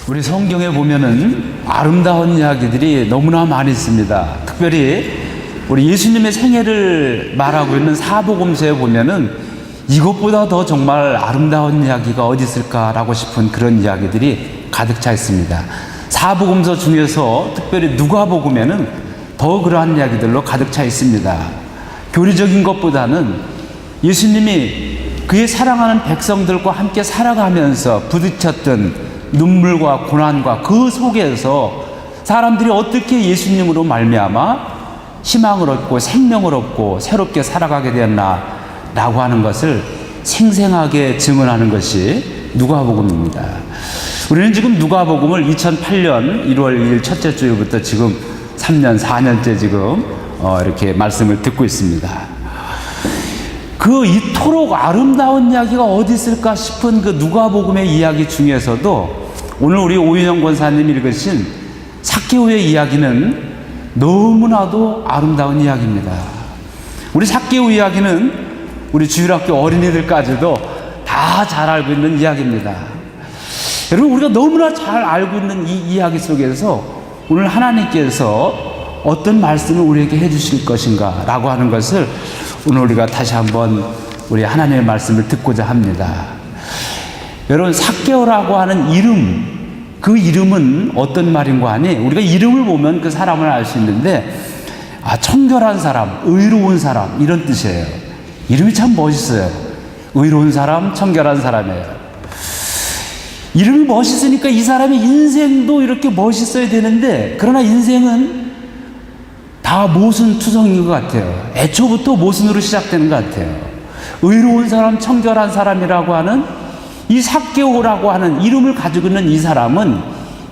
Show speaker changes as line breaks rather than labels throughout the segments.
우리 성경에 보면은 아름다운 이야기들이 너무나 많이 있습니다. 특별히 우리 예수님의 생애를 말하고 있는 사복음서에 보면은 이것보다 더 정말 아름다운 이야기가 어디 있을까라고 싶은 그런 이야기들이 가득 차 있습니다. 사복음서 중에서 특별히 누가복음에는 더 그러한 이야기들로 가득 차 있습니다. 교리적인 것보다는 예수님이 그의 사랑하는 백성들과 함께 살아가면서 부딪혔던 눈물과 고난과 그 속에서 사람들이 어떻게 예수님으로 말미암아 희망을 얻고 생명을 얻고 새롭게 살아가게 되었나라고 하는 것을 생생하게 증언하는 것이 누가복음입니다. 우리는 지금 누가복음을 2008년 1월 2일 첫째 주일부터 지금 3년, 4년째 지금 이렇게 말씀을 듣고 있습니다. 그 이토록 아름다운 이야기가 어디 있을까 싶은 그 누가복음의 이야기 중에서도 오늘 우리 오윤영 권사님 읽으신 삭개오의 이야기는 너무나도 아름다운 이야기입니다. 우리 삭개오 이야기는 우리 주일학교 어린이들까지도 다 잘 알고 있는 이야기입니다. 여러분, 우리가 너무나 잘 알고 있는 이 이야기 속에서 오늘 하나님께서 어떤 말씀을 우리에게 해주실 것인가 라고 하는 것을 오늘 우리가 다시 한번 우리 하나님의 말씀을 듣고자 합니다. 여러분, 삭개오라고 하는 이름, 그 이름은 어떤 말인가 하니 우리가 이름을 보면 그 사람을 알 수 있는데 청결한 사람, 의로운 사람 이런 뜻이에요. 이름이 참 멋있어요. 의로운 사람, 청결한 사람이에요. 이름이 멋있으니까 이 사람의 인생도 이렇게 멋있어야 되는데 그러나 인생은 다 모순투성인 것 같아요. 애초부터 모순으로 시작되는 것 같아요. 의로운 사람, 청결한 사람이라고 하는 이 삭개오라고 하는 이름을 가지고 있는 이 사람은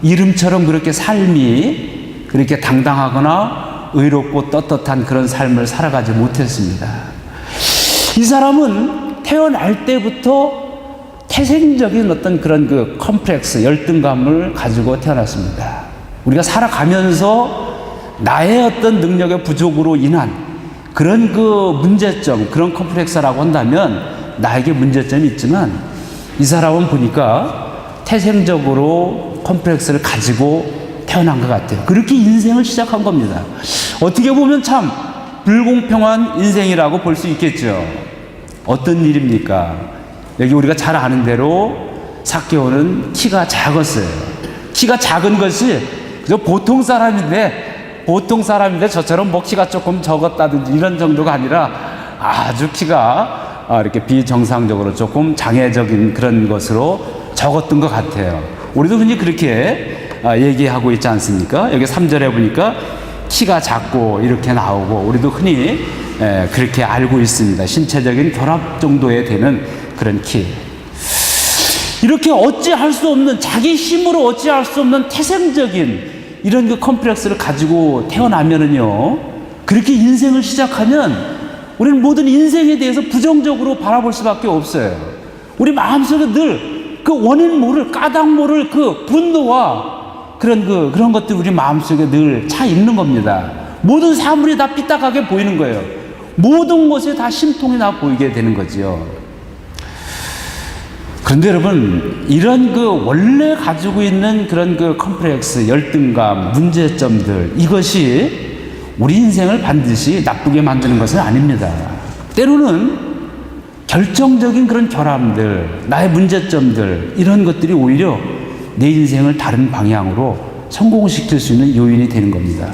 이름처럼 그렇게 삶이 그렇게 당당하거나 의롭고 떳떳한 그런 삶을 살아가지 못했습니다. 이 사람은 태어날 때부터 태생적인 어떤 그런 그 컴플렉스, 열등감을 가지고 태어났습니다. 우리가 살아가면서 나의 어떤 능력의 부족으로 인한 그런 그 문제점, 그런 컴플렉스라고 한다면 나에게 문제점이 있지만 이 사람은 보니까 태생적으로 컴플렉스를 가지고 태어난 것 같아요. 그렇게 인생을 시작한 겁니다. 어떻게 보면 참 불공평한 인생이라고 볼 수 있겠죠. 어떤 일입니까? 여기 우리가 잘 아는 대로 삭개오는 키가 작았어요. 키가 작은 것이 그저 보통 사람인데 저처럼 뭐 키가 조금 적었다든지 이런 정도가 아니라 아주 키가 이렇게 비정상적으로 조금 장애적인 그런 것으로 적었던 것 같아요. 우리도 흔히 그렇게 얘기하고 있지 않습니까? 여기 3절에 보니까 키가 작고 이렇게 나오고 우리도 흔히 그렇게 알고 있습니다. 신체적인 결합 정도에 되는 그런 키. 이렇게 어찌할 수 없는, 자기 힘으로 어찌할 수 없는 태생적인 이런 그 컴플렉스를 가지고 태어나면은요, 그렇게 인생을 시작하면 우리는 모든 인생에 대해서 부정적으로 바라볼 수밖에 없어요. 우리 마음속에 늘 그 원인 모를, 까닭 모를 그 분노와 그런 것들이 우리 마음속에 늘 차 있는 겁니다. 모든 사물이 다 삐딱하게 보이는 거예요. 모든 것에 다 심통이 나 보이게 되는 거지요. 그런데 여러분, 이런 그 원래 가지고 있는 그런 그 컴플렉스, 열등감, 문제점들, 이것이 우리 인생을 반드시 나쁘게 만드는 것은 아닙니다. 때로는 결정적인 그런 결함들, 나의 문제점들, 이런 것들이 오히려 내 인생을 다른 방향으로 성공시킬 수 있는 요인이 되는 겁니다.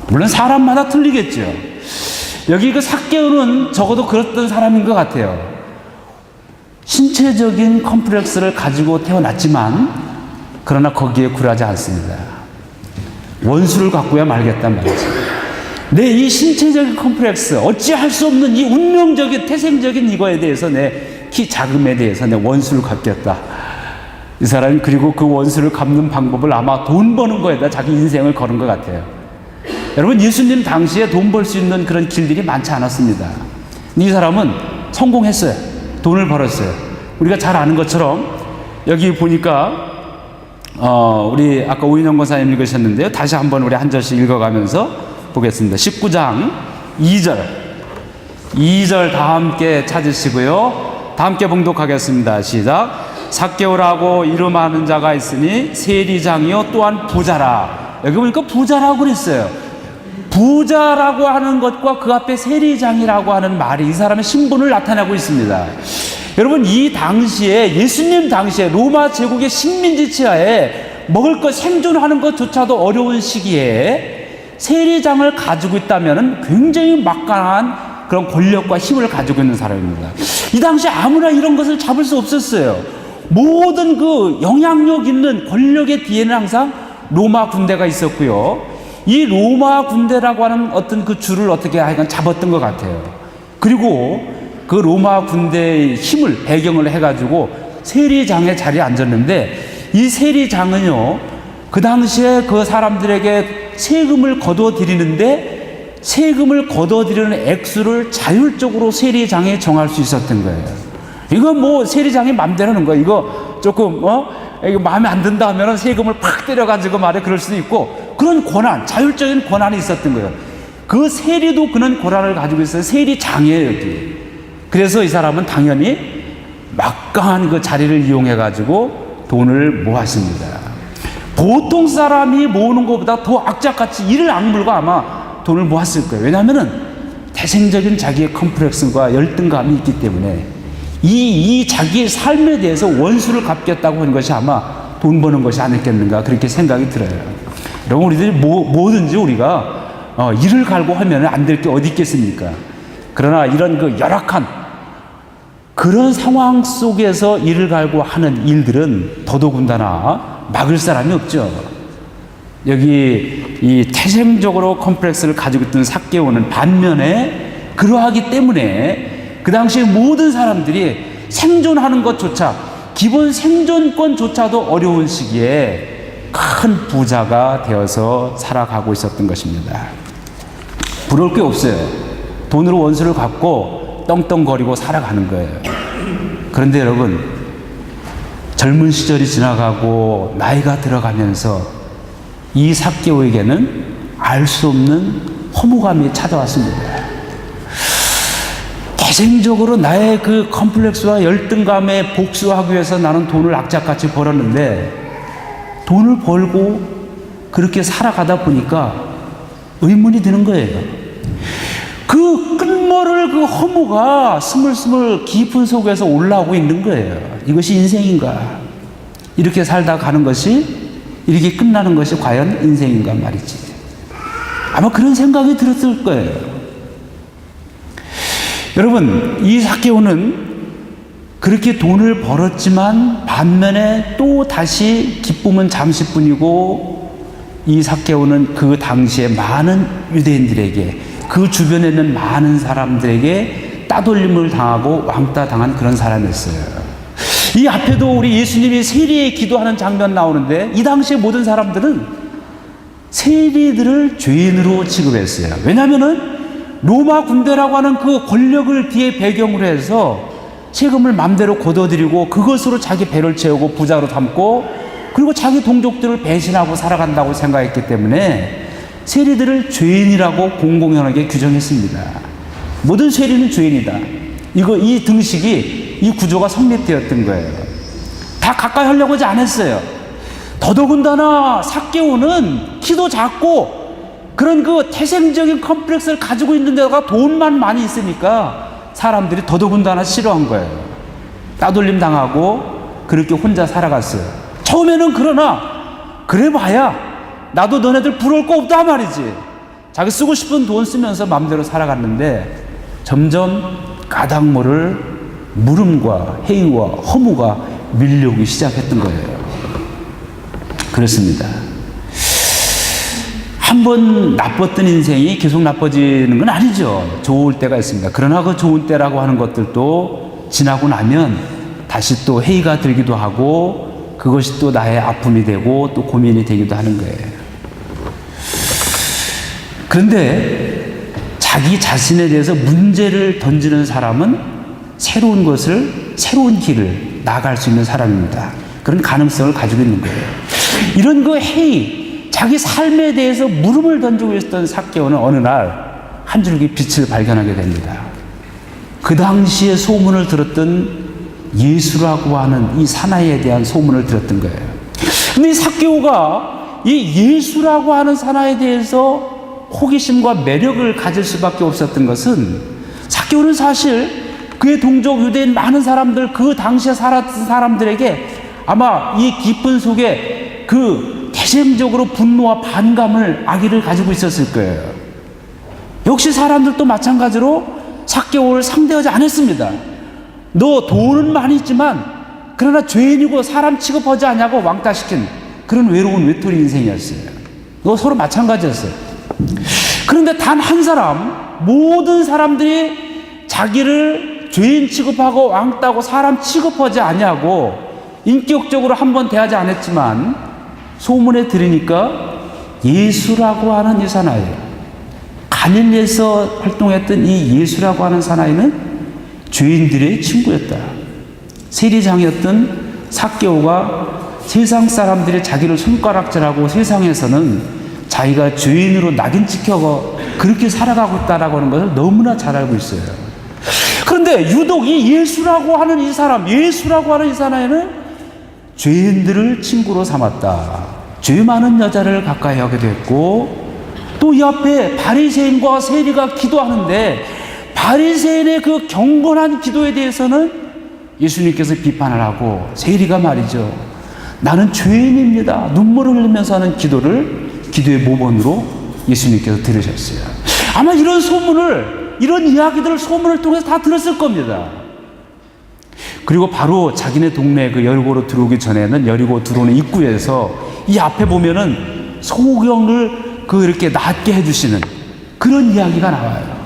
물론 사람마다 틀리겠죠. 여기 그 삭개오는 적어도 그랬던 사람인 것 같아요. 신체적인 컴플렉스를 가지고 태어났지만 그러나 거기에 굴하지 않습니다. 원수를 갖고야 말겠단 말이죠. 내 이 신체적인 컴플렉스, 어찌할 수 없는 이 운명적인 태생적인 이거에 대해서 내 키 작음에 대해서 내 원수를 갚겠다. 이 사람이 그리고 그 원수를 갚는 방법을 아마 돈 버는 거에다 자기 인생을 거는 것 같아요. 여러분, 예수님 당시에 돈 벌 수 있는 그런 길들이 많지 않았습니다. 이 사람은 성공했어요. 돈을 벌었어요. 우리가 잘 아는 것처럼 여기 보니까 우리 아까 오인영 권사님 읽으셨는데요. 다시 한번 우리 한 절씩 읽어가면서 보겠습니다. 19장 2절 다 함께 찾으시고요. 다 함께 봉독하겠습니다. 시작. 삭개오라고 이름하는 자가 있으니 세리장이요 또한 부자라. 여기 보니까 부자라고 그랬어요. 부자라고 하는 것과 그 앞에 세리장이라고 하는 말이 이 사람의 신분을 나타내고 있습니다. 여러분, 이 당시에, 예수님 당시에 로마 제국의 식민지 치하에 먹을 것 생존하는 것조차도 어려운 시기에 세리장을 가지고 있다면 굉장히 막강한 그런 권력과 힘을 가지고 있는 사람입니다. 이 당시에 아무나 이런 것을 잡을 수 없었어요. 모든 그 영향력 있는 권력의 뒤에는 항상 로마 군대가 있었고요. 이 로마 군대라고 하는 어떤 그 줄을 어떻게 하여간 잡았던 것 같아요. 그리고 그 로마 군대의 힘을 배경을 해가지고 세리장의 자리에 앉았는데, 이 세리장은요, 그 당시에 그 사람들에게 세금을 거둬들이는데 세금을 거둬들이는 액수를 자율적으로 세리장이 정할 수 있었던 거예요. 이거 뭐 세리장이 맘대로 하는 거예요. 이거 조금 이거 마음에 안 든다 하면은 세금을 팍 때려가지고 말해 그럴 수도 있고, 그런 권한, 자율적인 권한이 있었던 거예요. 그 세리도 그런 권한을 가지고 있어요. 세리장이에요, 여기. 그래서 이 사람은 당연히 막강한 그 자리를 이용해가지고 돈을 모았습니다. 보통 사람이 모으는 것보다 더 악착같이 이를 악물고 아마 돈을 모았을 거예요. 왜냐하면은 태생적인 자기의 컴플렉스와 열등감이 있기 때문에 이 자기의 삶에 대해서 원수를 갚겠다고 하는 것이 아마 돈 버는 것이 아니겠는가, 그렇게 생각이 들어요. 여러분, 우리들이 뭐든지 우리가 이를 갈고 하면 안 될 게 어디 있겠습니까? 그러나 이런 그 열악한 그런 상황 속에서 이를 갈고 하는 일들은 더더군다나 막을 사람이 없죠. 여기 이 태생적으로 컴플렉스를 가지고 있던 삭개오는 반면에 그러하기 때문에 그 당시에 모든 사람들이 생존하는 것조차, 기본 생존권조차도 어려운 시기에 큰 부자가 되어서 살아가고 있었던 것입니다. 부러울 게 없어요. 돈으로 원수를 갚고 떵떵거리고 살아가는 거예요. 그런데 여러분, 젊은 시절이 지나가고 나이가 들어가면서 이 삭개오에게는 알 수 없는 허무감이 찾아왔습니다. 태생적으로 나의 그 컴플렉스와 열등감에 복수하기 위해서 나는 돈을 악착같이 벌었는데, 돈을 벌고 그렇게 살아가다 보니까 의문이 드는 거예요. 그 끝모를 그 허무가 스물스물 깊은 속에서 올라오고 있는 거예요. 이것이 인생인가? 이렇게 살다 가는 것이, 이렇게 끝나는 것이 과연 인생인가 말이지. 아마 그런 생각이 들었을 거예요. 여러분, 이 삭개오는 그렇게 돈을 벌었지만 반면에 또 다시 기쁨은 잠시뿐이고, 이 삭개오는 그 당시에 많은 유대인들에게, 그 주변에 있는 많은 사람들에게 따돌림을 당하고 왕따 당한 그런 사람이었어요. 이 앞에도 우리 예수님이 세리에 기도하는 장면 나오는데, 이 당시에 모든 사람들은 세리들을 죄인으로 취급했어요. 왜냐하면은 로마 군대라고 하는 그 권력을 뒤에 배경으로 해서 세금을 맘대로 거둬들이고 그것으로 자기 배를 채우고 부자로 삼고, 그리고 자기 동족들을 배신하고 살아간다고 생각했기 때문에 세리들을 죄인이라고 공공연하게 규정했습니다. 모든 세리는 죄인이다. 이 등식이, 이 구조가 성립되었던 거예요. 다 가까이 하려고 하지 않았어요. 더더군다나 삭개오는 키도 작고 그런 그 태생적인 컴플렉스를 가지고 있는 데다가 돈만 많이 있으니까 사람들이 더더군다나 싫어한 거예요. 따돌림 당하고 그렇게 혼자 살아갔어요. 처음에는 그러나 그래 봐야 나도 너네들 부러울 거 없다 말이지. 자기 쓰고 싶은 돈 쓰면서 마음대로 살아갔는데 점점 까닭 모를 물음과 해이와 허무가 밀려오기 시작했던 거예요. 그렇습니다. 한번 나빴던 인생이 계속 나빠지는 건 아니죠. 좋을 때가 있습니다. 그러나 그 좋은 때라고 하는 것들도 지나고 나면 다시 또 해이가 들기도 하고, 그것이 또 나의 아픔이 되고 또 고민이 되기도 하는 거예요. 그런데 자기 자신에 대해서 문제를 던지는 사람은 새로운 길을 나아갈 수 있는 사람입니다. 그런 가능성을 가지고 있는 거예요. 이런 그 해이, 자기 삶에 대해서 물음을 던지고 있었던 삭개오는 어느 날 한 줄기 빛을 발견하게 됩니다. 그 당시에 소문을 들었던 예수라고 하는 이 사나이에 대한 소문을 들었던 거예요. 근데 이 삭개오가 이 예수라고 하는 사나이에 대해서 호기심과 매력을 가질 수밖에 없었던 것은, 삭개오는 사실 그의 동족 유대인 많은 사람들, 그 당시에 살았던 사람들에게 아마 이 기쁨 속에 그 대생적으로 분노와 반감을, 악의를 가지고 있었을 거예요. 역시 사람들도 마찬가지로 삭개오를 상대하지 않았습니다. 너 돈은 많이 있지만 그러나 죄인이고 사람 취급하지 않냐고 왕따시킨 그런 외로운 외톨이 인생이었어요. 너 서로 마찬가지였어요. 그런데 단 한 사람, 모든 사람들이 자기를 죄인 취급하고 왕따고 사람 취급하지 않냐고 인격적으로 한번 대하지 않았지만, 소문에 들으니까 예수라고 하는 이 사나이, 갈릴리에서 활동했던 이 예수라고 하는 사나이는 죄인들의 친구였다. 세리장이었던 삭개오가 세상 사람들이 자기를 손가락질하고 세상에서는 자기가 죄인으로 낙인 찍혀서 그렇게 살아가고 있다라고 하는 것을 너무나 잘 알고 있어요. 그런데 유독 이 예수라고 하는 이 사람, 예수라고 하는 이 사나이는 죄인들을 친구로 삼았다. 죄 많은 여자를 가까이 하게 됐고, 또 이 앞에 바리새인과 세리가 기도하는데 바리새인의 그 경건한 기도에 대해서는 예수님께서 비판을 하고, 세리가 말이죠, 나는 죄인입니다, 눈물을 흘리면서 하는 기도의 모범으로 예수님께서 들으셨어요. 아마 이런 소문을, 이런 이야기들을 소문을 통해서 다 들었을 겁니다. 그리고 바로 자기네 동네 그 여리고로 들어오기 전에는 여리고 들어오는 입구에서 이 앞에 보면은 소경을 이렇게 낫게 해주시는 그런 이야기가 나와요.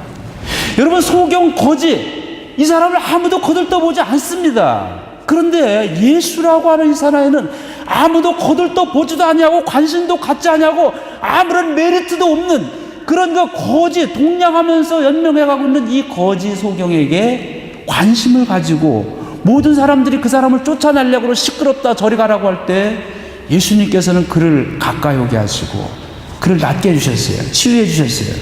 여러분, 소경 거지, 이 사람을 아무도 거들떠보지 않습니다. 그런데 예수라고 하는 이 사나이는 아무도 거들떠보지도 아니하고 관심도 갖지 아니하고 아무런 메리트도 없는 그런 그 거지, 동냥하면서 연명해가고 있는 이 거지 소경에게 관심을 가지고 모든 사람들이 그 사람을 쫓아내려고 시끄럽다 저리 가라고 할 때 예수님께서는 그를 가까이 오게 하시고 그를 낫게 해주셨어요. 치유해 주셨어요.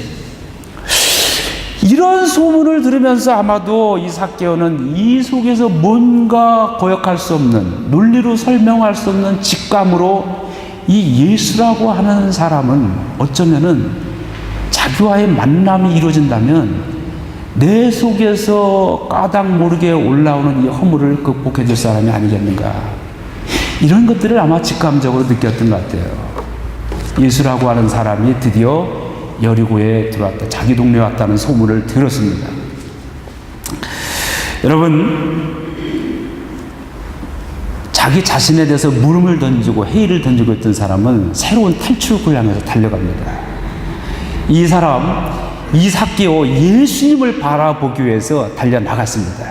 이런 소문을 들으면서 아마도 이 삭개오는 이 속에서 뭔가 거역할 수 없는, 논리로 설명할 수 없는 직감으로 이 예수라고 하는 사람은 어쩌면은 자기와의 만남이 이루어진다면 내 속에서 까닭 모르게 올라오는 이 허물을 극복해 줄 사람이 아니겠는가, 이런 것들을 아마 직감적으로 느꼈던 것 같아요. 예수라고 하는 사람이 드디어 여리고에 들어왔다, 자기 동네에 왔다는 소문을 들었습니다. 여러분, 자기 자신에 대해서 물음을 던지고 회의를 던지고 있던 사람은 새로운 탈출구를 향해서 달려갑니다. 이 사람, 이 삭개오, 예수님을 바라보기 위해서 달려나갔습니다.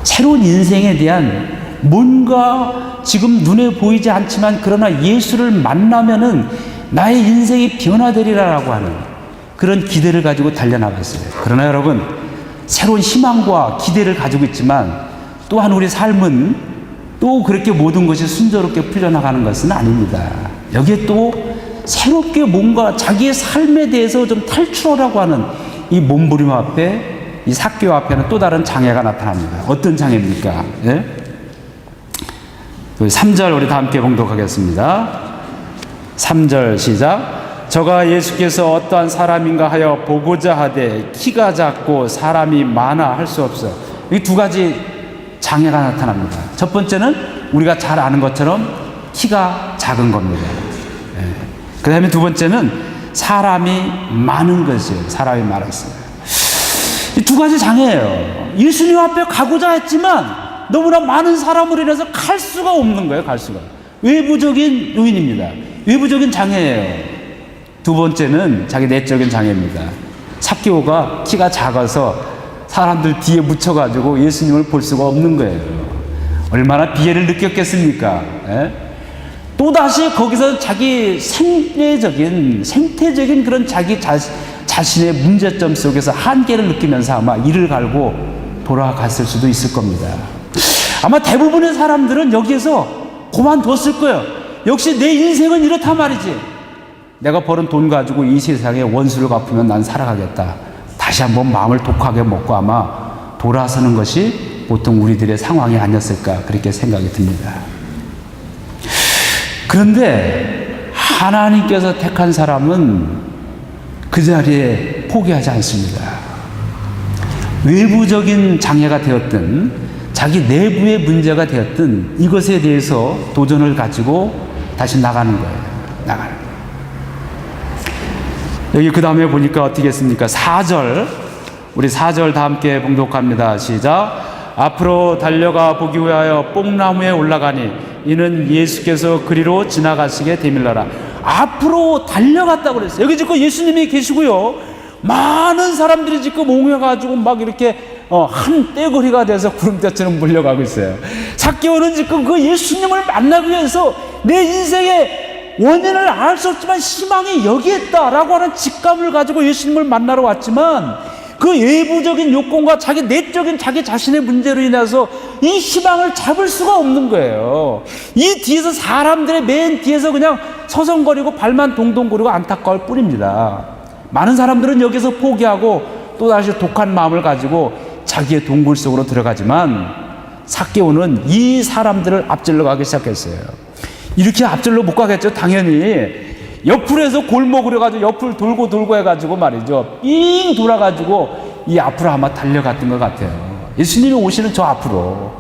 새로운 인생에 대한 뭔가 지금 눈에 보이지 않지만 그러나 예수를 만나면은 나의 인생이 변화되리라라고 하는 그런 기대를 가지고 달려나갔어요. 그러나 여러분, 새로운 희망과 기대를 가지고 있지만 또한 우리 삶은 또 그렇게 모든 것이 순조롭게 풀려나가는 것은 아닙니다. 여기에 또 새롭게 뭔가 자기의 삶에 대해서 좀 탈출하라고 하는 이 몸부림 앞에, 이 삭개오 앞에는 또 다른 장애가 나타납니다. 어떤 장애입니까? 예? 3절 우리 다 함께 봉독하겠습니다. 3절 시작. 저가 예수께서 어떠한 사람인가 하여 보고자 하되 키가 작고 사람이 많아 할 수 없어. 이 두 가지 장애가 나타납니다. 첫 번째는 우리가 잘 아는 것처럼 키가 작은 겁니다. 그 다음에 두 번째는 사람이 많은 것이에요. 사람이 많았어요. 이 두 가지 장애예요. 예수님 앞에 가고자 했지만 너무나 많은 사람으로 인해서 갈 수가 없는 거예요. 갈 수가. 외부적인 요인입니다. 외부적인 장애예요. 두 번째는 자기 내적인 장애입니다. 삭개오가 키가 작아서 사람들 뒤에 묻혀가지고 예수님을 볼 수가 없는 거예요. 얼마나 비애를 느꼈겠습니까? 예? 또다시 거기서 자기 생태적인 그런 자기 자신의 문제점 속에서 한계를 느끼면서 아마 이를 갈고 돌아갔을 수도 있을 겁니다. 아마 대부분의 사람들은 여기에서 그만뒀을 거예요. 역시 내 인생은 이렇단 말이지. 내가 벌은 돈 가지고 이 세상에 원수를 갚으면 난 살아가겠다. 다시 한번 마음을 독하게 먹고 아마 돌아서는 것이 보통 우리들의 상황이 아니었을까 그렇게 생각이 듭니다. 그런데 하나님께서 택한 사람은 그 자리에 포기하지 않습니다. 외부적인 장애가 되었든 자기 내부의 문제가 되었든 이것에 대해서 도전을 가지고 다시 나가는 거예요. 나가는 거예요. 여기 그 다음에 보니까 어떻게 했습니까? 4절, 우리 4절 다 함께 봉독합니다. 시작. 앞으로 달려가 보기 위하여 뽕나무에 올라가니 이는 예수께서 그리로 지나가시게 되밀러라. 앞으로 달려갔다고 그랬어요. 여기 지금 예수님이 계시고요, 많은 사람들이 지금 옹해가지고 막 이렇게 한 떼거리가 돼서 구름대처럼 몰려가고 있어요. 삭개오는 지금 그 예수님을 만나기 위해서 내 인생의 원인을 알 수 없지만 희망이 여기에 있다라고 하는 직감을 가지고 예수님을 만나러 왔지만 그 외부적인 요건과 자기 내적인 자기 자신의 문제로 인해서 이 희망을 잡을 수가 없는 거예요. 이 뒤에서 사람들의 맨 뒤에서 그냥 서성거리고 발만 동동거리고 안타까울 뿐입니다. 많은 사람들은 여기서 포기하고 또다시 독한 마음을 가지고 자기의 동굴 속으로 들어가지만 삭개오는 이 사람들을 앞질러 가기 시작했어요. 이렇게 앞질러 못 가겠죠. 당연히 옆으로 해서 골목으로 해가지고 옆을 돌고 해가지고 말이죠, 삥 돌아가지고 이 앞으로 아마 달려갔던 것 같아요. 예수님이 오시는 저 앞으로.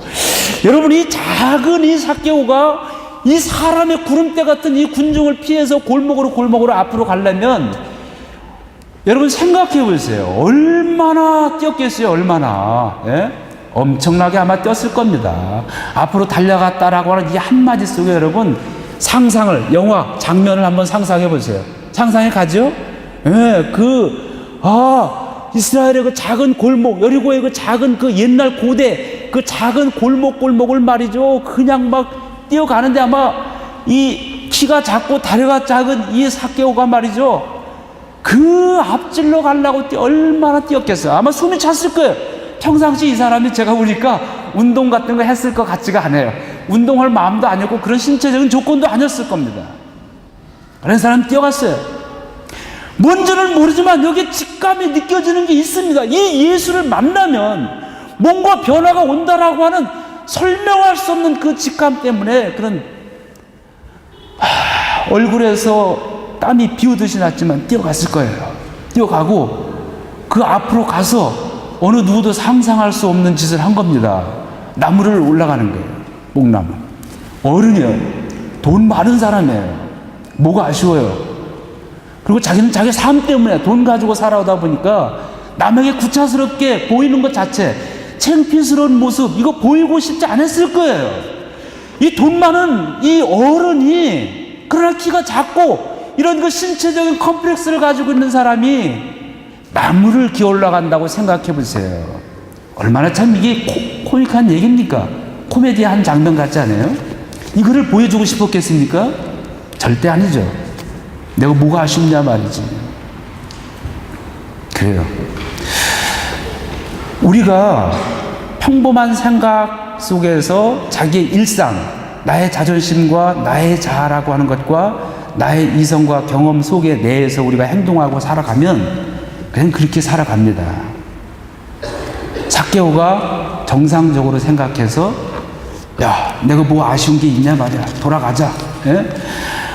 여러분, 이 작은 이 삭개오가 이 사람의 구름대 같은 이 군중을 피해서 골목으로 앞으로 가려면 여러분 생각해 보세요. 얼마나 뛰었겠어요. 얼마나. 예? 엄청나게 아마 뛰었을 겁니다. 앞으로 달려갔다라고 하는 이 한마디 속에 여러분 상상을, 영화 장면을 한번 상상해 보세요. 상상해 가죠? 예, 이스라엘의 그 작은 골목, 여리고의 그 작은 그 옛날 고대 그 작은 골목을 말이죠, 그냥 막 뛰어가는데 아마 이 키가 작고 다리가 작은 이 삭개오가 말이죠, 그 앞질러 가려고 얼마나 뛰었겠어요. 아마 숨이 찼을 거예요. 평상시 이 사람이 제가 보니까 운동 같은 거 했을 것 같지가 않아요. 운동할 마음도 아니었고 그런 신체적인 조건도 아니었을 겁니다. 그런 사람 뛰어갔어요. 뭔지를 모르지만 여기 직감이 느껴지는 게 있습니다. 이 예수를 만나면 뭔가 변화가 온다라고 하는 설명할 수 없는 그 직감 때문에 그런 얼굴에서 땀이 비오듯이 났지만 뛰어갔을 거예요. 뛰어가고 그 앞으로 가서 어느 누구도 상상할 수 없는 짓을 한 겁니다. 나무를 올라가는 거예요. 뽕나무. 어른이에요. 돈 많은 사람이에요. 뭐가 아쉬워요. 그리고 자기는 자기 삶 때문에 돈 가지고 살아오다 보니까 남에게 구차스럽게 보이는 것 자체, 창피스러운 모습, 이거 보이고 싶지 않았을 거예요. 이 돈 많은 이 어른이, 그러나 키가 작고 이런 그 신체적인 컴플렉스를 가지고 있는 사람이 나무를 기어 올라간다고 생각해 보세요. 얼마나 참 이게 코믹한 얘기입니까? 코미디의 한 장면 같지 않아요? 이거를 보여주고 싶었겠습니까? 절대 아니죠. 내가 뭐가 아쉽냐 말이지. 그래요. 우리가 평범한 생각 속에서 자기의 일상, 나의 자존심과 나의 자아라고 하는 것과 나의 이성과 경험 속에 내에서 우리가 행동하고 살아가면 그냥 그렇게 살아갑니다. 삭개오가 정상적으로 생각해서 야, 내가 뭐 아쉬운 게 있냐 말이야, 돌아가자. 예?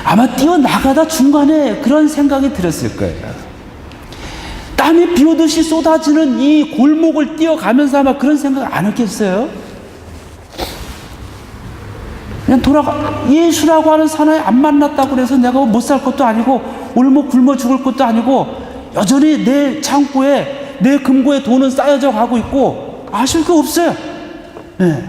아마 뛰어나가다 중간에 그런 생각이 들었을 거예요. 땀이 비오듯이 쏟아지는 이 골목을 뛰어가면서 아마 그런 생각 안 했겠어요? 그냥 예수라고 하는 사나이 안 만났다고 해서 내가 못 살 것도 아니고 올목 굶어 죽을 것도 아니고 여전히 내 창고에, 내 금고에 돈은 쌓여져 가고 있고 아쉬울 거 없어요. 네.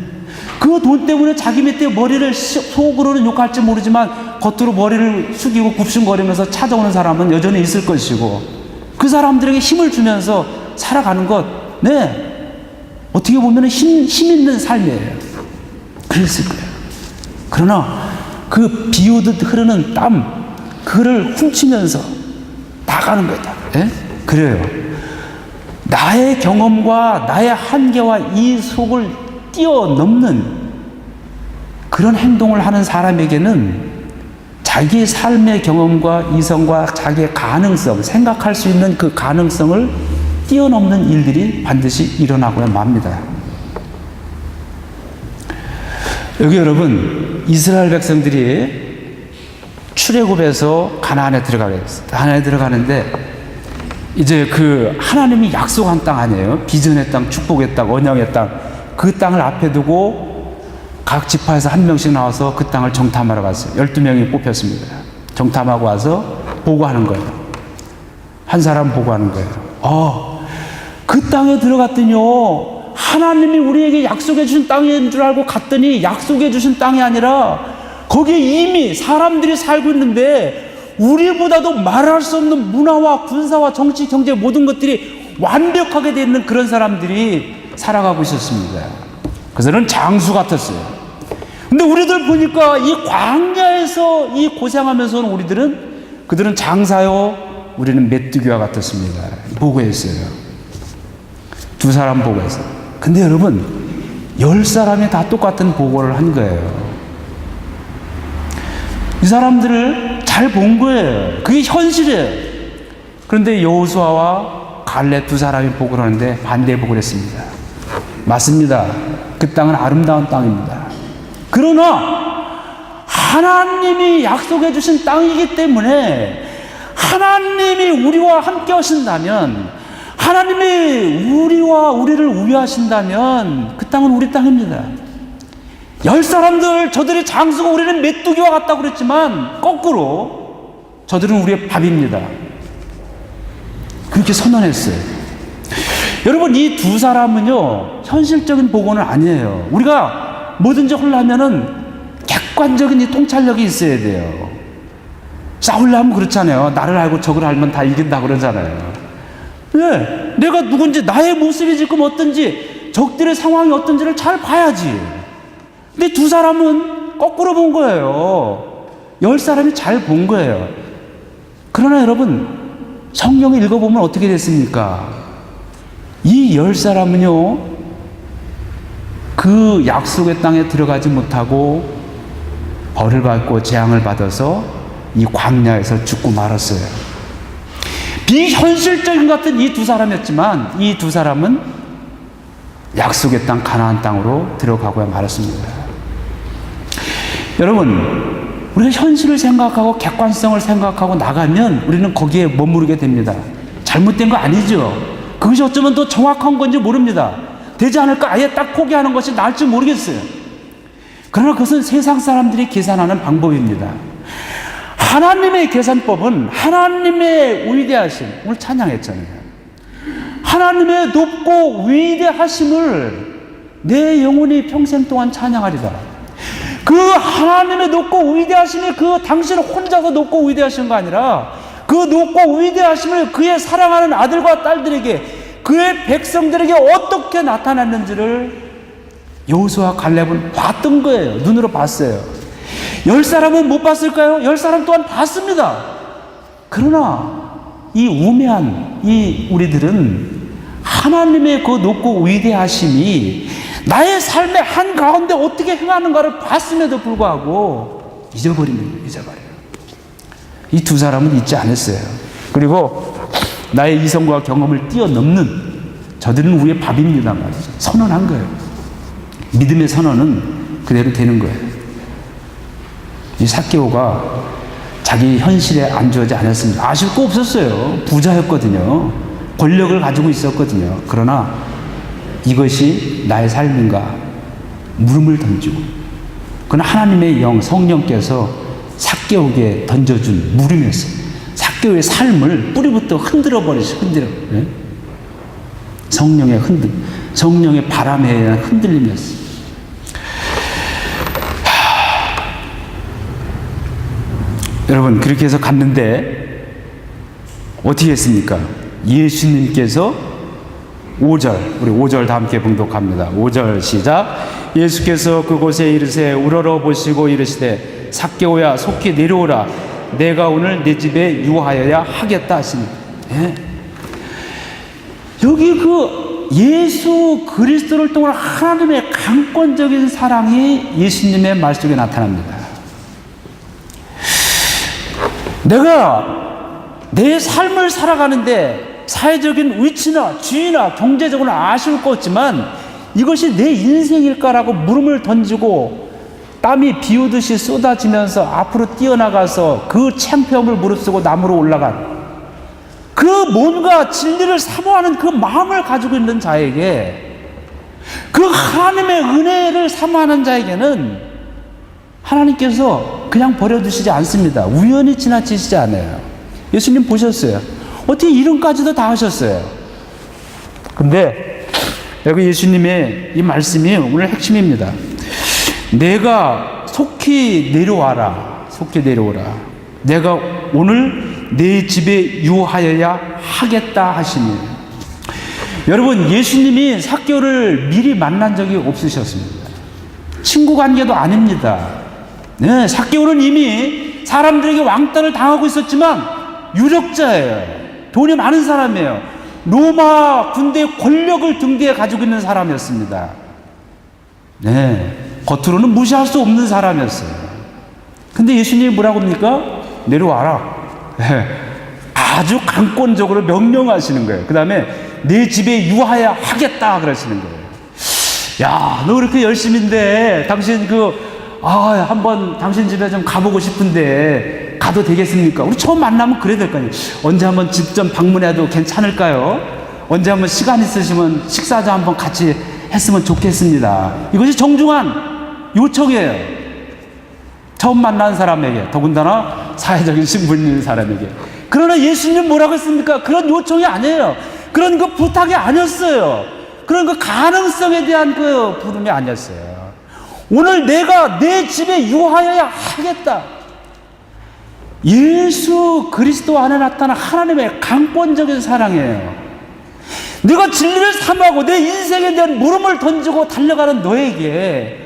그 돈 때문에 자기 밑에 머리를 속으로는 욕할지 모르지만 겉으로 머리를 숙이고 굽신거리면서 찾아오는 사람은 여전히 있을 것이고, 그 사람들에게 힘을 주면서 살아가는 것, 네, 어떻게 보면 힘 있는 삶이에요. 그랬을 거예요. 그러나 그 비오듯 흐르는 땀, 그를 훔치면서 나가는 거다. 예? 그래요. 나의 경험과 나의 한계와 이 속을 뛰어넘는 그런 행동을 하는 사람에게는 자기의 삶의 경험과 이성과 자기의 가능성, 생각할 수 있는 그 가능성을 뛰어넘는 일들이 반드시 일어나고야 맙니다. 여기 여러분, 이스라엘 백성들이 출애굽에서 가나안에 들어가겠어요. 가나안에 들어가는데 이제 그 하나님이 약속한 땅 아니에요. 비전의 땅, 축복의 땅, 언약의 땅, 그 땅을 앞에 두고 각 지파에서 한 명씩 나와서 그 땅을 정탐하러 갔어요. 12명이 뽑혔습니다. 정탐하고 와서 보고하는 거예요. 한 사람 보고하는 거예요. 그 땅에 들어갔더니요, 하나님이 우리에게 약속해 주신 땅인 줄 알고 갔더니 약속해 주신 땅이 아니라 거기에 이미 사람들이 살고 있는데 우리보다도 말할 수 없는 문화와 군사와 정치, 경제 모든 것들이 완벽하게 되어 있는 그런 사람들이 살아가고 있었습니다. 그래서는 장수 같았어요. 근데 우리들 보니까 이 광야에서 이 고생하면서는 그들은 장사요, 우리는 메뚜기와 같았습니다. 보고했어요. 두 사람 보고했어요. 근데 여러분, 10사람이 다 똑같은 보고를 한 거예요. 이 사람들을 잘 본 거예요. 그게 현실이에요. 그런데 여호수아와 갈렙 두 사람이 보고를 하는데 반대 보고를 했습니다. 맞습니다. 그 땅은 아름다운 땅입니다. 그러나 하나님이 약속해 주신 땅이기 때문에 하나님이 우리와 함께 하신다면, 하나님이 우리를 우위하신다면 그 땅은 우리 땅입니다. 10사람들, 저들이 장수고 우리는 메뚜기와 같다고 그랬지만 거꾸로 저들은 우리의 밥입니다. 그렇게 선언했어요. 여러분, 이 두 사람은요, 현실적인 보고는 아니에요. 우리가 뭐든지 하려면은 객관적인 이 통찰력이 있어야 돼요. 싸우려면 그렇잖아요. 나를 알고 적을 알면 다 이긴다 그러잖아요. 왜? 내가 누군지, 나의 모습이 지금 어떤지, 적들의 상황이 어떤지를 잘 봐야지. 근데 두 사람은 거꾸로 본 거예요. 10사람이 잘 본 거예요. 그러나 여러분, 성경을 읽어보면 어떻게 됐습니까? 이 10사람은요, 그 약속의 땅에 들어가지 못하고 벌을 받고 재앙을 받아서 이 광야에서 죽고 말았어요. 비현실적인 것 같은 이 두 사람이었지만 이 두 사람은 약속의 땅 가나안 땅으로 들어가고야 말았습니다. 여러분, 우리가 현실을 생각하고 객관성을 생각하고 나가면 우리는 거기에 머무르게 됩니다. 잘못된 거 아니죠. 그것이 어쩌면 더 정확한 건지 모릅니다. 되지 않을까 아예 딱 포기하는 것이 나을지 모르겠어요. 그러나 그것은 세상 사람들이 계산하는 방법입니다. 하나님의 계산법은 하나님의 위대하심, 오늘 찬양했잖아요. 하나님의 높고 위대하심을 내 영혼이 평생 동안 찬양하리라. 그 하나님의 높고 위대하심이 그 당신 혼자서 높고 위대하신 거 아니라 그 높고 위대하심을 그의 사랑하는 아들과 딸들에게, 그의 백성들에게 어떻게 나타났는지를 여호수아 갈렙은 봤던 거예요. 눈으로 봤어요. 10사람은 못 봤을까요? 10사람 또한 봤습니다. 그러나 이 우매한 이 우리들은 하나님의 그 높고 위대하심이 나의 삶의 한가운데 어떻게 행하는가를 봤음에도 불구하고 잊어버립니다. 이 두 사람은 잊지 않았어요. 그리고 나의 이성과 경험을 뛰어넘는 저들은 우리의 밥입니다 말이죠. 선언한 거예요. 믿음의 선언은 그대로 되는 거예요. 이 삭개오가 자기 현실에 안주하지 않았습니다. 아실 거 없었어요. 부자였거든요. 권력을 가지고 있었거든요. 그러나 이것이 나의 삶인가 물음을 던지고, 그건 하나님의 영, 성령께서 삭개오에게 던져준 물음이었어요. 삭개오의 삶을 뿌리부터 흔들어. 네? 성령의 바람에 의한 흔들림이었어요. 여러분, 그렇게 해서 갔는데 어떻게 했습니까? 예수님께서 5절, 우리 5절 다 함께 봉독합니다. 5절 시작. 예수께서 그곳에 이르세 우러러 보시고 이르시되 삭개오야 속히 내려오라, 내가 오늘 내 집에 유하여야 하겠다 하시니. 예? 여기 그 예수 그리스도를 통한 하나님의 강권적인 사랑이 예수님의 말 속에 나타납니다. 내가 내 삶을 살아가는데 사회적인 위치나 지위나 경제적으로 아쉬울 것 같지만 이것이 내 인생일까라고 물음을 던지고 땀이 비 오듯이 쏟아지면서 앞으로 뛰어나가서 그 창피함을 무릅쓰고 나무로 올라간 그 뭔가 진리를 사모하는 그 마음을 가지고 있는 자에게, 그 하나님의 은혜를 사모하는 자에게는 하나님께서 그냥 버려두시지 않습니다. 우연히 지나치시지 않아요. 예수님 보셨어요. 어떻게 이름까지도 다 하셨어요. 근데 여기 예수님의 이 말씀이 오늘 핵심입니다. 내가 속히 내려와라. 속히 내려오라. 내가 오늘 내 집에 유하여야 하겠다 하시니. 여러분, 예수님이 삭개오를 미리 만난 적이 없으셨습니다. 친구 관계도 아닙니다. 네, 삭개오는 이미 사람들에게 왕따를 당하고 있었지만 유력자예요. 돈이 많은 사람이에요. 로마 군대의 권력을 등 뒤에 가지고 있는 사람이었습니다. 네, 겉으로는 무시할 수 없는 사람이었어요. 근데 예수님이 뭐라고 합니까? 내려와라. 네, 아주 강권적으로 명령하시는 거예요. 그 다음에 내 집에 유하여야 하겠다 그러시는 거예요. 야, 너 그렇게 열심인데 당신 한번 당신 집에 좀 가보고 싶은데 가도 되겠습니까? 우리 처음 만나면 그래야 될 거 아니에요. 언제 한번 집 좀 방문해도 괜찮을까요? 언제 한번 시간 있으시면 식사 좀 한번 같이 했으면 좋겠습니다. 이것이 정중한 요청이에요. 처음 만난 사람에게, 더군다나 사회적인 신분 있는 사람에게. 그러나 예수님 뭐라고 했습니까? 그런 요청이 아니에요. 그런 그 부탁이 아니었어요. 그런 그 가능성에 대한 그 부름이 아니었어요. 오늘 내가 내 집에 유하여야 하겠다. 예수 그리스도 안에 나타난 하나님의 강권적인 사랑이에요. 네가 진리를 사모하고 내 인생에 대한 물음을 던지고 달려가는 너에게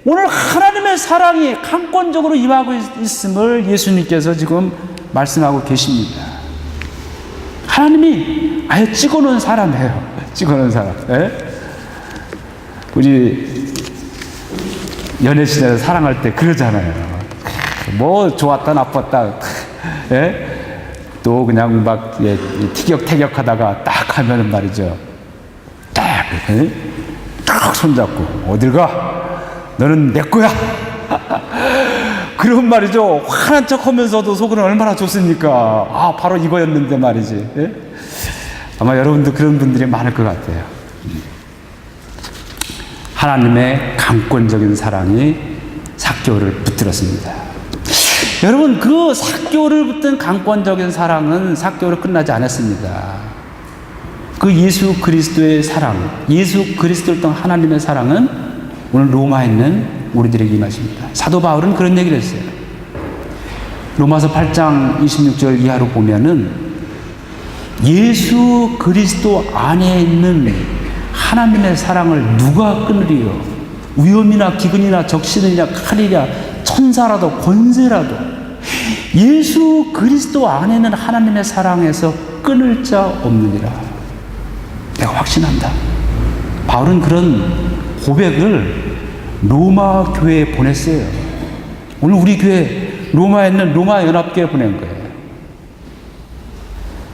오늘 하나님의 사랑이 강권적으로 임하고 있음을 예수님께서 지금 말씀하고 계십니다. 하나님이 아예 찍어놓은 사람이에요. 찍어놓은 사람. 예? 우리 연애 시절에 사랑할 때 그러잖아요. 뭐 좋았다 나빴다. 예? 또 그냥 막 티격태격하다가 딱 하면은 말이죠. 딱 손잡고 어딜 가? 너는 내 거야. 그런 말이죠. 화난 척 하면서도 속은 얼마나 좋습니까? 아, 바로 이거였는데 말이지. 예? 아마 여러분도 그런 분들이 많을 것 같아요. 하나님의 강권적인 사랑이 삭개오를 붙들었습니다. 여러분, 그 삭개오를 붙든 강권적인 사랑은 삭개오로 끝나지 않았습니다. 그 예수 그리스도의 사랑, 예수 그리스도를 통한 하나님의 사랑은 오늘 로마에 있는 우리들에게 임하십니다. 사도 바울은 그런 얘기를 했어요. 로마서 8장 26절 이하로 보면은 예수 그리스도 안에 있는 하나님의 사랑을 누가 끊으리요? 위험이나 기근이나 적신이냐 칼이냐 천사라도 권세라도 예수 그리스도 안에 있는 하나님의 사랑에서 끊을 자 없느니라. 내가 확신한다. 바울은 그런 고백을 로마 교회에 보냈어요. 오늘 우리 교회 로마에 있는 로마 연합교회에 보낸 거예요.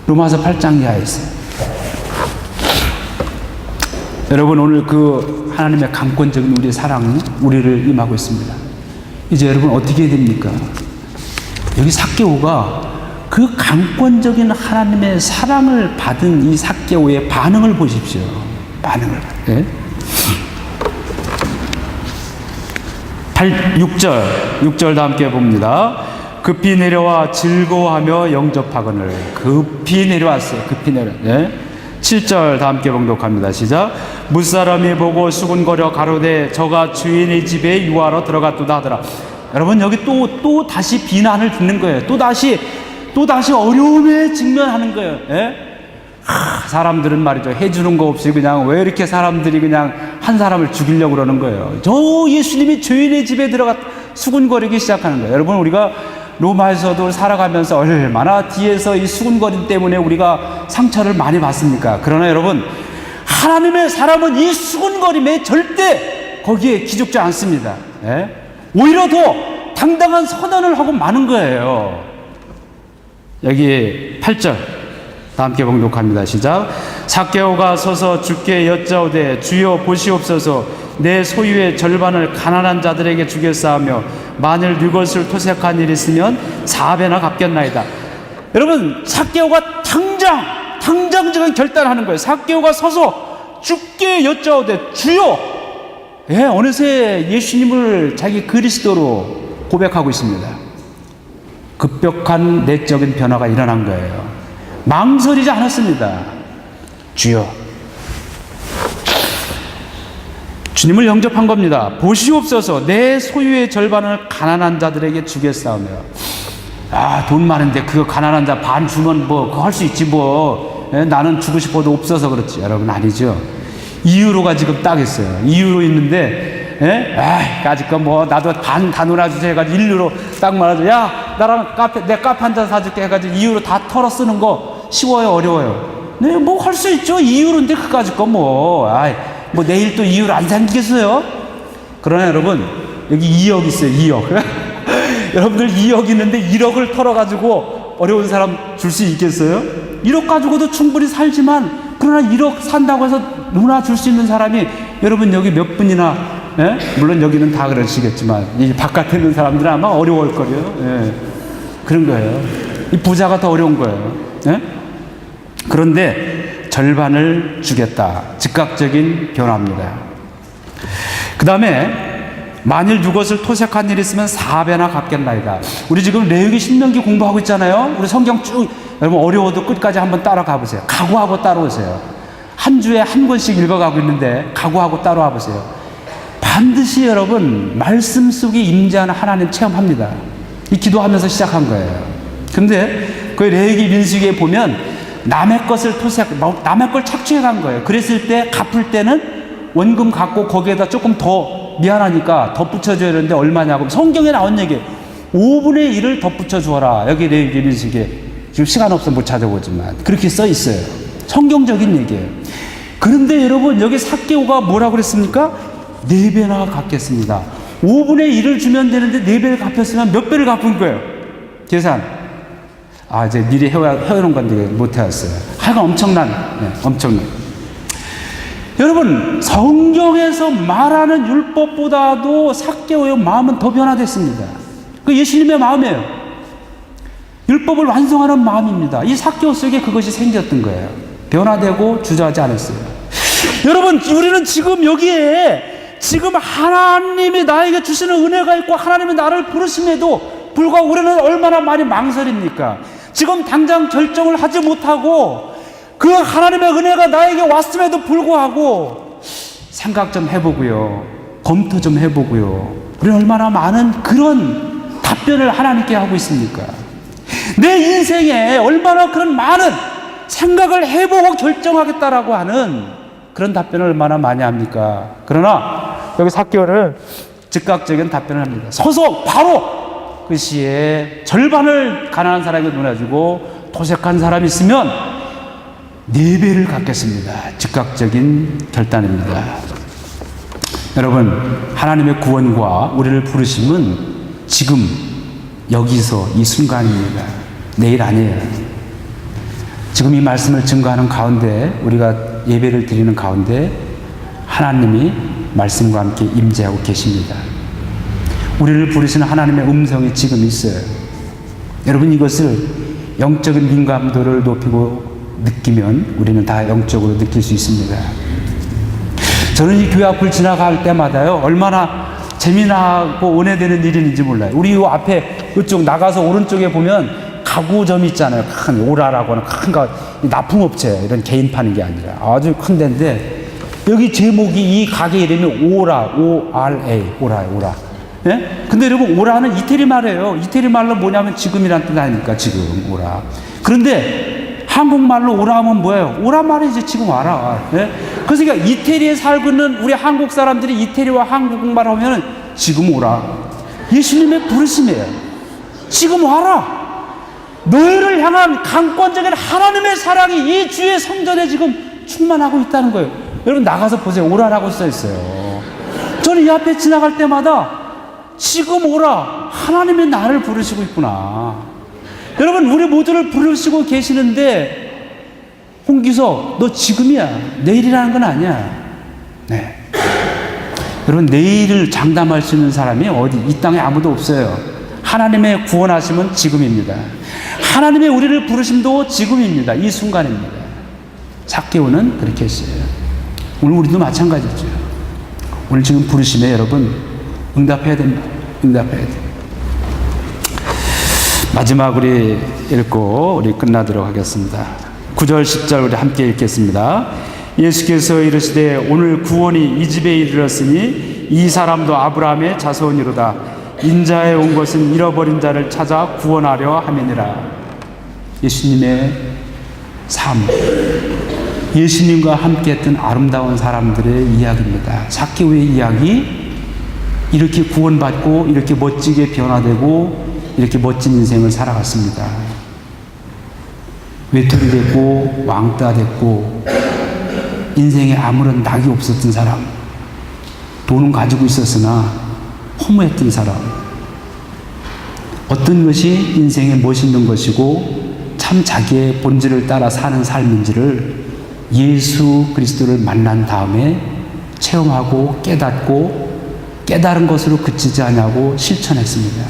로마서 8장 이하에 있어요. 여러분, 오늘 그 하나님의 강권적인 우리의 사랑은 우리를 임하고 있습니다. 이제 여러분 어떻게 해야 됩니까? 여기 삭개오가 그 강권적인 하나님의 사랑을 받은 이 삭개오의 반응을 보십시오. 반응을. 네? 6절 다 함께 봅니다. 급히 내려와 즐거워하며 영접하거늘. 급히 내려왔어요. 급히 내려. 네? 7절 다 함께 봉독합니다. 시작. 무사람이 보고 수군거려 가로되 저가 주인의 집에 유하러 들어갔도다 하더라. 여러분, 여기 또 다시 비난을 듣는 거예요. 또 다시 어려움에 직면하는 거예요. 예? 사람들은 말이죠. 해주는 거 없이 그냥 왜 이렇게 사람들이 그냥 한 사람을 죽이려고 그러는 거예요. 저 예수님이 죄인의 집에 들어가 수군거리기 시작하는 거예요. 여러분, 우리가 로마에서도 살아가면서 얼마나 뒤에서 이 수군거림 때문에 우리가 상처를 많이 받습니까? 그러나 여러분, 하나님의 사람은 이 수군거림에 절대 거기에 기죽지 않습니다. 예? 오히려 더 당당한 선언을 하고 마는 거예요. 여기 8절 다 함께 봉독합니다. 시작. 삭개오가 서서 주께 여짜오되 주여 보시옵소서 내 소유의 절반을 가난한 자들에게 주겠사하며 만일 네 것을 토색한 일이 있으면 4배나 갚겠나이다. 여러분, 삭개오가 당장 지금 결단하는 거예요. 삭개오가 서서 주께 여짜오되 주여, 어느새 예수님을 자기 그리스도로 고백하고 있습니다. 급격한 내적인 변화가 일어난 거예요. 망설이지 않았습니다. 주여, 주님을 영접한 겁니다. 보시옵소서 내 소유의 절반을 가난한 자들에게 주겠사오며. 돈 많은데 그거 가난한 자 반 주면 뭐 그거 할 수 있지 뭐. 나는 주고 싶어도 없어서 그렇지. 여러분, 아니죠. 2유로가 지금 딱 있어요. 2유로 있는데 까짓 뭐 나도 반 다 놀아주세요 해가지고 1유로 딱 말하죠. 야, 나랑 내 카페 한 잔 사줄게 해가지고 2유로 다 털어 쓰는 거 쉬워요, 어려워요? 네, 뭐 할 수 있죠. 2유로인데 그까짓 거 뭐 내일 또 2유로 안 생기겠어요? 그러나 여러분, 여기 2억 있어요. 2억. 여러분들 2억 있는데 1억을 털어가지고 어려운 사람 줄 수 있겠어요? 1억 가지고도 충분히 살지만, 그러나 1억 산다고 해서 누나 줄 수 있는 사람이 여러분 여기 몇 분이나, 물론 여기는 다 그러시겠지만 이 바깥에 있는 사람들은 아마 어려울 거예요. 그런 거예요. 이 부자가 더 어려운 거예요. 그런데 절반을 주겠다. 즉각적인 변화입니다. 그 다음에 만일 누것을 토색한 일이 있으면 4배나 갚겠나이다. 우리 지금 레위기 신명기 공부하고 있잖아요. 우리 성경 쭉, 여러분 어려워도 끝까지 한번 따라가 보세요. 각오하고 따라오세요. 한 주에 한 권씩 읽어가고 있는데 각오하고 따라와 보세요. 반드시 여러분 말씀 속에 임재하는 하나님 체험합니다. 이 기도하면서 시작한 거예요. 근데 그 레위기 민수기에 보면 남의 것을 남의 걸 착취해 간 거예요. 그랬을 때 갚을 때는 원금 갖고 거기에다 조금 더 미안하니까 덧붙여줘야 되는데 얼마냐고 성경에 나온 얘기예요. 5분의 1을 덧붙여 주어라. 여기 레위기 민수기에 지금 시간 없어 못 찾아보지만 그렇게 써 있어요. 성경적인 얘기예요. 그런데 여러분 여기 삭개오가 뭐라고 그랬습니까? 4배나 갚겠습니다. 5분의 1을 주면 되는데 4배를 갚았으면 몇 배를 갚은 거예요? 계산. 이제 미리 해놓은 건데 못 해왔어요. 하여간 엄청난. 여러분, 성경에서 말하는 율법보다도 삭개오의 마음은 더 변화됐습니다. 그 예수님의 마음이에요. 율법을 완성하는 마음입니다. 이 삭개오 속에 그것이 생겼던 거예요. 변화되고 주저하지 않았어요. 여러분, 우리는 지금 여기에 지금 하나님이 나에게 주시는 은혜가 있고 하나님이 나를 부르심에도 불구하고 우리는 얼마나 많이 망설입니까? 지금 당장 결정을 하지 못하고 그 하나님의 은혜가 나에게 왔음에도 불구하고 생각 좀 해보고요. 검토 좀 해보고요. 우리는 얼마나 많은 그런 답변을 하나님께 하고 있습니까? 내 인생에 얼마나 그런 많은 생각을 해보고 결정하겠다라고 하는 그런 답변을 얼마나 많이 합니까? 그러나 여기 삭개오는 즉각적인 답변을 합니다. 서서 바로 그 시에 절반을 가난한 사람에게 나눠주고 토색한 사람이 있으면 4배를 갚겠습니다. 즉각적인 결단입니다. 여러분, 하나님의 구원과 우리를 부르심은 지금 여기서 이 순간입니다. 내일 아니에요. 지금 이 말씀을 증거하는 가운데, 우리가 예배를 드리는 가운데 하나님이 말씀과 함께 임재하고 계십니다. 우리를 부르시는 하나님의 음성이 지금 있어요. 여러분, 이것을 영적인 민감도를 높이고 느끼면 우리는 다 영적으로 느낄 수 있습니다. 저는 이 교회 앞을 지나갈 때마다요, 얼마나 재미나고 은혜되는 일인지 몰라요. 우리 이 앞에 이쪽 나가서 오른쪽에 보면 가구점 있잖아요. 큰 오라라고 하는 큰 납품업체, 이런 개인 파는 게 아니라 아주 큰 데인데, 여기 제목이 이 가게 이름이 오라, O-R-A, 오라. 예? 근데 여러분, 오라는 이태리 말이에요. 이태리 말로 뭐냐면 지금이란 뜻 아닙니까? 지금, 오라. 그런데 한국말로 오라 하면 뭐예요? 오라 말이 이제 지금 와라. 예? 그래서 그러니까 이태리에 살고 있는 우리 한국 사람들이 이태리와 한국말 하면은 지금 오라. 예수님의 부르심이에요. 지금 와라. 너희를 향한 강권적인 하나님의 사랑이 이 주의 성전에 지금 충만하고 있다는 거예요. 여러분, 나가서 보세요. 오라라고 써 있어요. 저는 이 앞에 지나갈 때마다 지금 오라. 하나님이 나를 부르시고 있구나. 여러분, 우리 모두를 부르시고 계시는데 홍기서 너 지금이야. 내일이라는 건 아니야. 네. 여러분, 내일을 장담할 수 있는 사람이 이 땅에 아무도 없어요. 하나님의 구원하심은 지금입니다. 하나님의 우리를 부르심도 지금입니다. 이 순간입니다. 삭개오는 그렇게 했어요. 오늘 우리도 마찬가지죠. 오늘 지금 부르심에 여러분 응답해야 됩니다. 응답해야 돼요. 마지막 우리 읽고 우리 끝나도록 하겠습니다. 9절 10절 우리 함께 읽겠습니다. 예수께서 이르시되 오늘 구원이 이 집에 이르렀으니 이 사람도 아브라함의 자손이로다. 인자에 온 것은 잃어버린 자를 찾아 구원하려 함이니라. 예수님의 삶, 예수님과 함께했던 아름다운 사람들의 이야기입니다. 삭개오의 이야기, 이렇게 구원받고 이렇게 멋지게 변화되고 이렇게 멋진 인생을 살아갔습니다. 외톨이 됐고 왕따 됐고 인생에 아무런 낙이 없었던 사람, 돈은 가지고 있었으나 허무했던 사람, 어떤 것이 인생에 멋있는 것이고 참 자기의 본질을 따라 사는 삶인지를 예수 그리스도를 만난 다음에 체험하고 깨닫고 깨달은 것으로 그치지 않냐고 실천했습니다.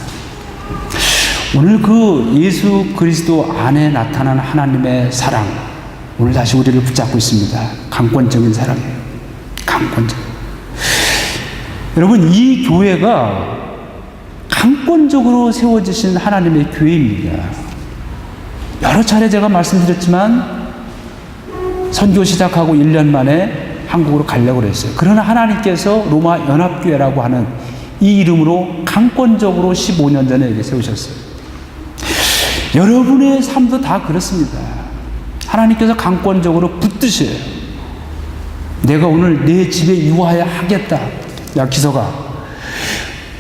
오늘 그 예수 그리스도 안에 나타난 하나님의 사랑, 오늘 다시 우리를 붙잡고 있습니다. 강권적인 사랑이에요. 강권적. 여러분, 이 교회가 강권적으로 세워지신 하나님의 교회입니다. 여러 차례 제가 말씀드렸지만 선교 시작하고 1년 만에 한국으로 가려고 그랬어요. 그러나 하나님께서 로마 연합교회라고 하는 이 이름으로 강권적으로 15년 전에 이렇게 세우셨어요. 여러분의 삶도 다 그렇습니다. 하나님께서 강권적으로 붙드셔요. 내가 오늘 내 집에 유하여 하겠다. 야, 기서가.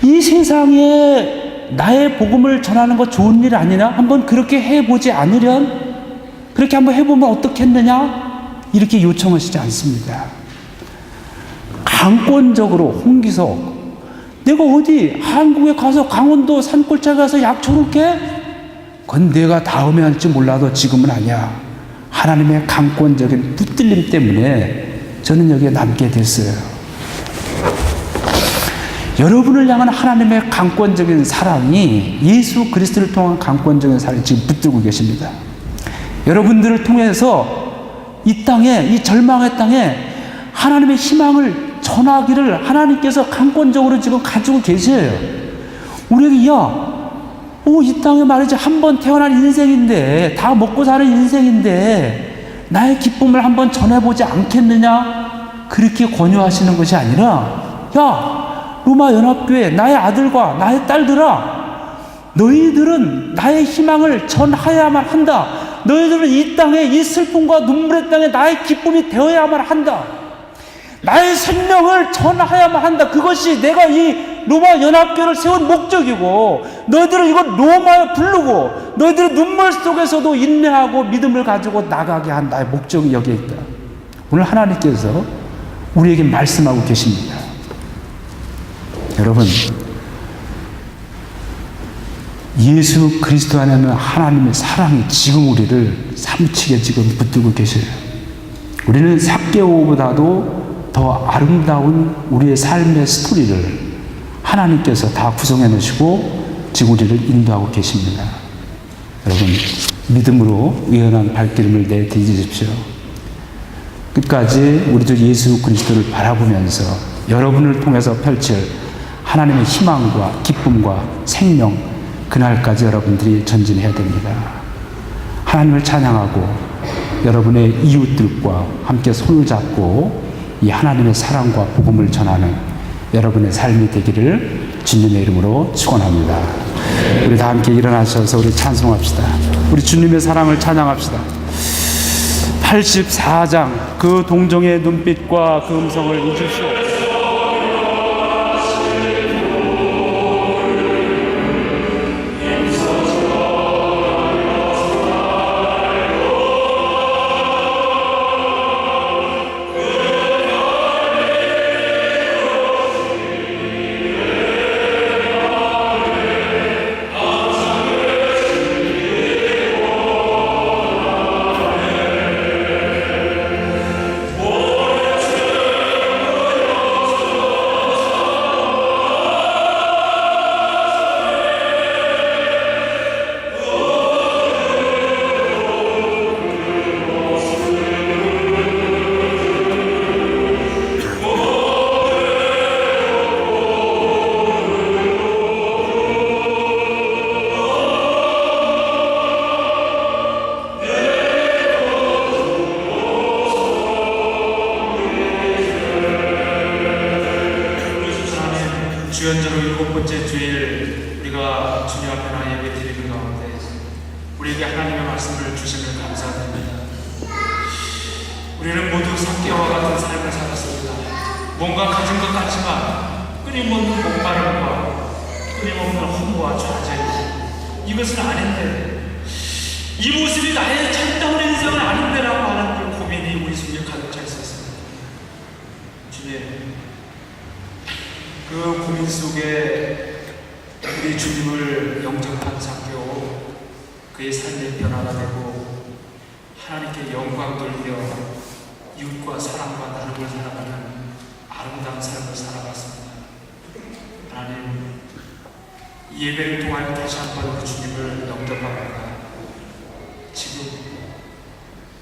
이 세상에 나의 복음을 전하는 거 좋은 일 아니냐? 한번 그렇게 해보지 않으련? 그렇게 한번 해보면 어떻겠느냐? 이렇게 요청하시지 않습니다. 강권적으로 홍기석, 내가 어디 한국에 가서 강원도 산골짜기 가서 약초를 깨? 그건 내가 다음에 할지 몰라도 지금은 아니야. 하나님의 강권적인 붙들림 때문에 저는 여기에 남게 됐어요. 여러분을 향한 하나님의 강권적인 사랑이 예수 그리스도를 통한 강권적인 사랑이 지금 붙들고 계십니다. 여러분들을 통해서 이 땅에, 이 절망의 땅에 하나님의 희망을 전하기를 하나님께서 강권적으로 지금 가지고 계세요. 우리에게, 이 땅에 말이지 한 번 태어난 인생인데, 다 먹고 사는 인생인데 나의 기쁨을 한번 전해보지 않겠느냐? 그렇게 권유하시는 것이 아니라, 로마 연합교회 나의 아들과 나의 딸들아, 너희들은 나의 희망을 전하여야만 한다. 너희들은 이 땅에, 이 슬픔과 눈물의 땅에 나의 기쁨이 되어야만 한다. 나의 생명을 전하여야만 한다. 그것이 내가 이 로마 연합교회를 세운 목적이고, 너희들을 이곳 로마에 부르고 너희들의 눈물 속에서도 인내하고 믿음을 가지고 나가게 한 나의 목적이 여기에 있다. 오늘 하나님께서 우리에게 말씀하고 계십니다. 여러분, 예수 그리스도 안에는 하나님의 사랑이 지금 우리를 사무치게 지금 붙들고 계셔요. 우리는 삭개오보다도 더 아름다운 우리의 삶의 스토리를 하나님께서 다 구성해 놓으시고 지금 우리를 인도하고 계십니다. 여러분, 믿음으로 유연한 발걸음을 내디디십시오. 끝까지 우리 주 예수 그리스도를 바라보면서 여러분을 통해서 펼칠 하나님의 희망과 기쁨과 생명, 그날까지 여러분들이 전진해야 됩니다. 하나님을 찬양하고 여러분의 이웃들과 함께 손을 잡고 이 하나님의 사랑과 복음을 전하는 여러분의 삶이 되기를 주님의 이름으로 축원합니다. 우리 다 함께 일어나셔서 우리 찬송합시다. 우리 주님의 사랑을 찬양합시다. 84장 그 동정의 눈빛과 그 음성을 잊을 수 없습니다.
번째 주일 우리가 주님 앞에 나 예배 드리는 가운데 우리에게 하나님의 말씀을 주심을 감사드립니다. 우리는 모두 삭개와 같은 삶을 살았습니다. 뭔가 가진 것 같지만 끊임없는 목마름과 끊임없는 허무와 좌절, 이것은 아닌데, 이 모습이 나의 참다운 인생은 아닌데라고 하는 그 고민이 우리 속에 가득 차 있었습니다. 주님, 그 고민 속에 우리 주님을 영접한 삭개오, 그의 삶의 변화가 되고 하나님께 영광 돌리며 이웃과 사랑과 나눔을 살아가는 아름다운 삶을 살아갔습니다. 하나님, 이 예배를 통하여 다시 한번 그 주님을 영접합니다.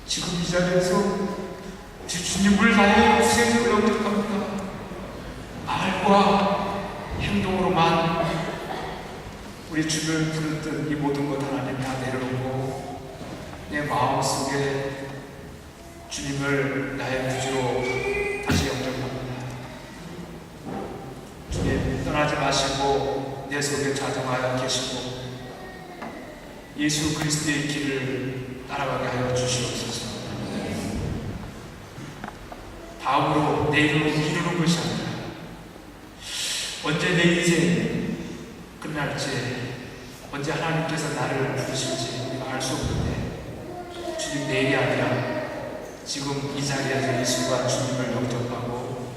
지금 이 자리에서 주님을 나의 구세주로 영접합니다. 말과 행동으로만 우리 주를 부르던 이 모든 것 하나님 다 내려놓고 내 마음속에 주님을 나의 구주로 다시 영접합니다. 주님, 떠나지 마시고 내 속에 자정하여 계시고 예수 그리스도의 길을 따라가게 하여 주시옵소서. 다음으로 내 이름을 이루는 것이 아니라 언제 내 인생 끝날지, 언제 하나님께서 나를 부르실지 우리가 알 수 없는데, 주님, 내일이 아니라 지금 이 자리에서 이 순간 주님을 영접하고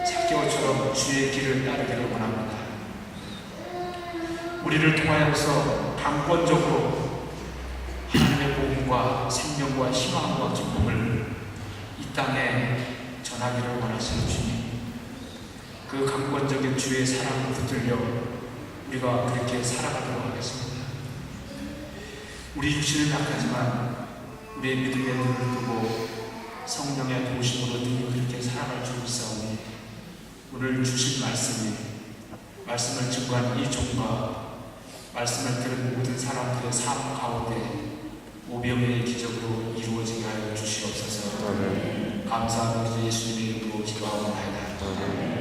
삭개오처럼 주의 길을 따르기를 원합니다. 우리를 통하여서 강권적으로 하나님의 복음과 생명과 희망과 기쁨을 이 땅에 전하기를 원하시는 주님, 그 강권적인 주의 사랑을 붙들려 우리가 그렇게 살아가도록 하겠습니다. 우리 육신은 약하지만 우리의 믿음의 눈을 뜨고 성령의 도우심으로 등이 그렇게 살아갈 줄 믿사오니 오늘 주신 말씀을 증거한 이 종과 말씀을 들은 모든 사람들의 삶 가운데 오병이의 기적으로 이루어지게 하여 주시옵소서. 감사합니다. 예수님의 이름으로 기도하옵나이다.